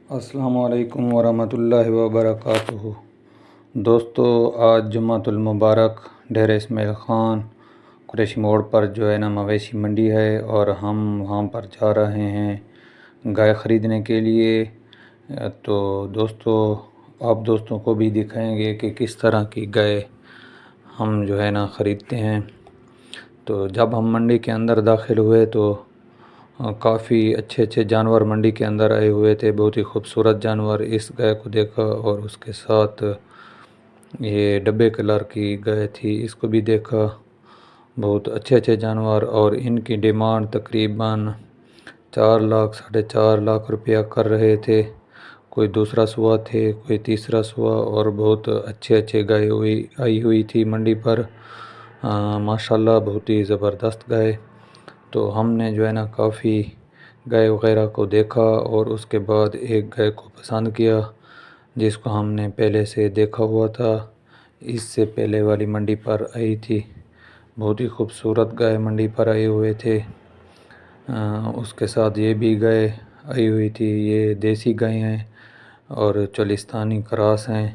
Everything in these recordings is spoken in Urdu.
السلام علیکم ورحمۃ اللہ وبرکاتہ۔ دوستو، آج جمعۃ المبارک ڈیرہ اسماعیل خان قریشی موڑ پر جو ہے نا مویشی منڈی ہے، اور ہم وہاں پر جا رہے ہیں گائے خریدنے کے لیے۔ تو دوستو، آپ دوستوں کو بھی دکھائیں گے کہ کس طرح کی گائے ہم جو ہے نا خریدتے ہیں۔ تو جب ہم منڈی کے اندر داخل ہوئے تو کافی اچھے جانور منڈی کے اندر آئے ہوئے تھے، بہت ہی خوبصورت جانور۔ اس گائے کو دیکھا اور اس کے ساتھ یہ ڈبے کلر کی گائے تھی، اس کو بھی دیکھا۔ بہت اچھے جانور، اور ان کی ڈیمانڈ تقریباً 4 لاکھ 4.5 لاکھ روپیہ کر رہے تھے۔ کوئی دوسرا سوا تھے، کوئی تیسرا سوا، اور بہت اچھے گائے آئی ہوئی تھی منڈی پر۔ ماشاءاللہ بہت ہی زبردست گائے۔ تو ہم نے جو ہے نا کافی گائے وغیرہ کو دیکھا، اور اس کے بعد ایک گائے کو پسند کیا جس کو ہم نے پہلے سے دیکھا ہوا تھا، اس سے پہلے والی منڈی پر آئی تھی۔ بہت ہی خوبصورت گائے منڈی پر آئے ہوئے تھے۔ اس کے ساتھ یہ بھی گائے آئی ہوئی تھی، یہ دیسی گائے ہیں اور چولستانی کراس ہیں۔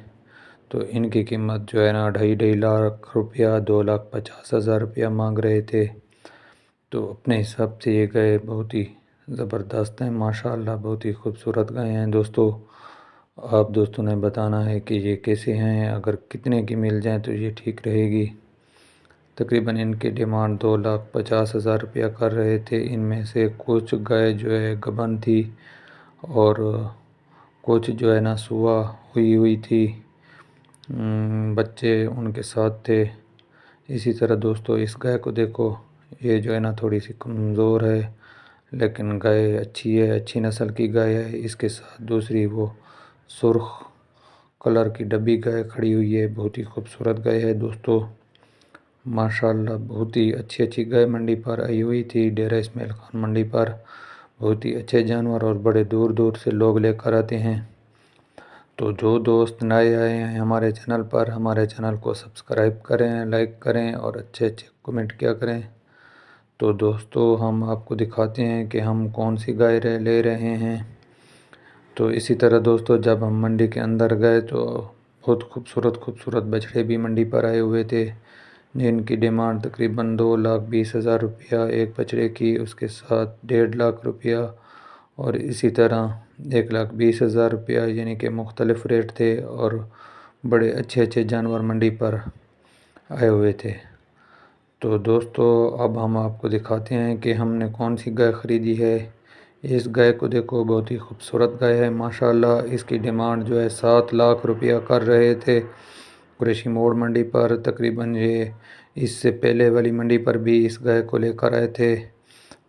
تو ان کی قیمت جو ہے نا 2.5 لاکھ روپیہ، 2,50,000 روپیہ مانگ رہے تھے۔ تو اپنے حساب سے یہ گائے بہت ہی زبردست ہیں، ماشاءاللہ بہت ہی خوبصورت گائے ہیں۔ دوستو، آپ دوستوں نے بتانا ہے کہ یہ کیسے ہیں، اگر کتنے کی مل جائیں تو یہ ٹھیک رہے گی۔ تقریباً ان کی ڈیمانڈ 2,50,000 روپیہ کر رہے تھے۔ ان میں سے کچھ گائے جو ہے گبن تھی، اور کچھ جو ہے نا سوا ہوئی تھی، بچے ان کے ساتھ تھے۔ اسی طرح دوستو، اس گائے کو دیکھو، یہ جو ہے نا تھوڑی سی کمزور ہے، لیکن گائے اچھی ہے، اچھی نسل کی گائے ہے۔ اس کے ساتھ دوسری وہ سرخ کلر کی ڈبی گائے کھڑی ہوئی ہے، بہت ہی خوبصورت گائے ہے دوستو۔ ماشاءاللہ بہت ہی اچھی گائے منڈی پر آئی ہوئی تھی، ڈیرہ اسماعیل خان منڈی پر۔ بہت ہی اچھے جانور، اور بڑے دور سے لوگ لے کر آتے ہیں۔ تو جو دوست نئے آئے ہیں ہمارے چینل پر، ہمارے چینل کو سبسکرائب کریں، لائک کریں، اور اچھے کمنٹ کیا کریں۔ تو دوستو، ہم آپ کو دکھاتے ہیں کہ ہم کون سی گائے لے رہے ہیں۔ تو اسی طرح دوستو، جب ہم منڈی کے اندر گئے تو بہت خوبصورت بچڑے بھی منڈی پر آئے ہوئے تھے، جن کی ڈیمانڈ تقریباً 2,20,000 روپیہ ایک بچڑے کی، اس کے ساتھ 1.5 لاکھ روپیہ، اور اسی طرح 1,20,000 روپیہ، یعنی کہ مختلف ریٹ تھے، اور بڑے اچھے جانور منڈی پر آئے ہوئے تھے۔ تو دوستو، اب ہم آپ کو دکھاتے ہیں کہ ہم نے کون سی گائے خریدی ہے۔ اس گائے کو دیکھو، بہت ہی خوبصورت گائے ہے ماشاءاللہ۔ اس کی ڈیمانڈ جو ہے 7 لاکھ روپیہ کر رہے تھے قریشی موڑ منڈی پر۔ تقریباً یہ اس سے پہلے والی منڈی پر بھی اس گائے کو لے کر آئے تھے،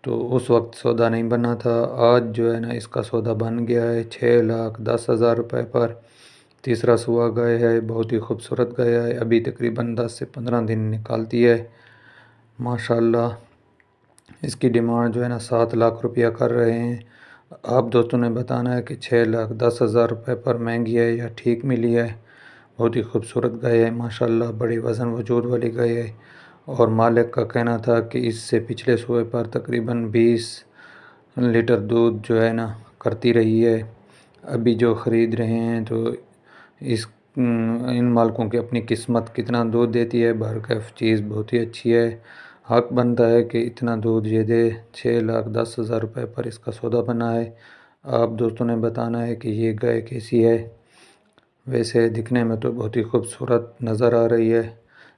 تو اس وقت سودا نہیں بنا تھا۔ آج جو ہے نا اس کا سودا بن گیا ہے 6,10,000 روپے پر۔ تیسرا سوا گائے ہے، بہت ہی خوبصورت گائے ہے، ابھی تقریباً 10 سے 15 دن نکالتی ہے ماشاءاللہ۔ اس کی ڈیمانڈ جو ہے نا 7 لاکھ روپیہ کر رہے ہیں۔ آپ دوستوں نے بتانا ہے کہ 6,10,000 روپے پر مہنگی ہے یا ٹھیک ملی ہے۔ بہت ہی خوبصورت گائے ہے ماشاءاللہ، بڑی وزن وجود والی گائے ہے، اور مالک کا کہنا تھا کہ اس سے پچھلے سوے پر تقریباً 20 لیٹر دودھ جو ہے نا کرتی رہی ہے۔ ابھی جو خرید رہے ہیں تو ان مالکوں کی اپنی قسمت کتنا دودھ دیتی ہے، بہرکیف چیز بہت ہی اچھی ہے۔ حق بنتا ہے کہ اتنا دودھ یہ دے۔ 6,10,000 روپے پر اس کا سودا بنا ہے۔ آپ دوستوں نے بتانا ہے کہ یہ گائے کیسی ہے۔ ویسے دکھنے میں تو بہت ہی خوبصورت نظر آ رہی ہے،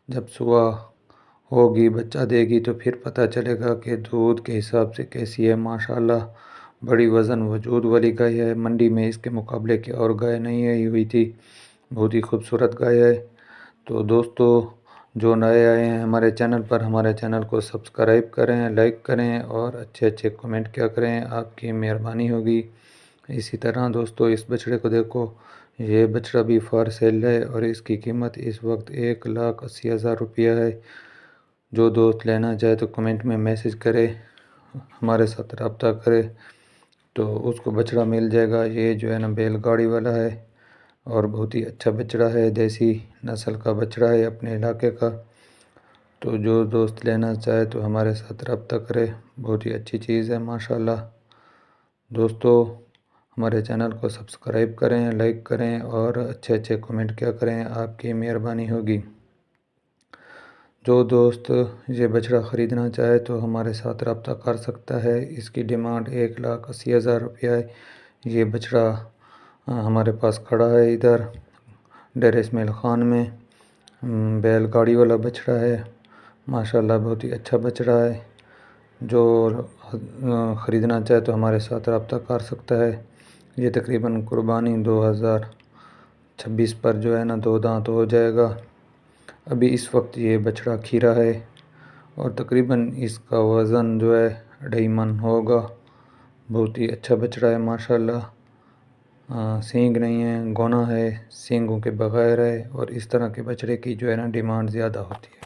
جب صبح ہوگی، بچہ دے گی، تو پھر پتہ چلے گا کہ دودھ کے حساب سے کیسی ہے۔ ماشاءاللہ بڑی وزن وجود والی گائے ہے، منڈی میں اس کے مقابلے کی اور گائے نہیں آئی ہوئی تھی، بہت ہی خوبصورت گائے ہے۔ تو دوستو، جو نئے آئے ہیں ہمارے چینل پر، ہمارے چینل کو سبسکرائب کریں، لائک کریں، اور اچھے کمنٹ کیا کریں، آپ کی مہربانی ہوگی۔ اسی طرح دوستو، اس بچڑے کو دیکھو، یہ بچڑا بھی فار سیل ہے، اور اس کی قیمت اس وقت 1,80,000 روپیہ ہے۔ جو دوست لینا چاہے تو کمنٹ میں میسج کرے، ہمارے ساتھ رابطہ کرے، تو اس کو بچڑا مل جائے گا۔ یہ جو ہے نا بیل گاڑی والا ہے، اور بہت ہی اچھا بچڑا ہے، دیسی نسل کا بچڑا ہے اپنے علاقے کا۔ تو جو دوست لینا چاہے تو ہمارے ساتھ رابطہ کرے، بہت ہی اچھی چیز ہے ماشاءاللہ۔ دوستو، ہمارے چینل کو سبسکرائب کریں، لائک کریں اور اچھے اچھے کمنٹ کیا کریں، آپ کی مہربانی ہوگی۔ جو دوست یہ بچڑا خریدنا چاہے تو ہمارے ساتھ رابطہ کر سکتا ہے۔ اس کی ڈیمانڈ 1,80,000 روپیہ ہے۔ یہ بچڑا ہمارے پاس کھڑا ہے ادھر ڈیر اسماعیل خان میں، بیل گاڑی والا بچڑا ہے، ماشاءاللہ بہت ہی اچھا بچڑا ہے۔ جو خریدنا چاہے تو ہمارے ساتھ رابطہ کر سکتا ہے۔ یہ تقریباً قربانی 2026 پر جو ہے نا 2 دانت ہو جائے گا۔ ابھی اس وقت یہ بچڑا کھیرا ہے اور تقریباً اس کا وزن جو ہے 2.5 من ہوگا۔ بہت ہی اچھا بچڑا ہے ماشاءاللہ، سینگ نہیں ہے، گونا ہے، سینگوں کے بغیر ہے، اور اس طرح کے بچڑے کی جو ہے نا ڈیمانڈ زیادہ ہوتی ہے۔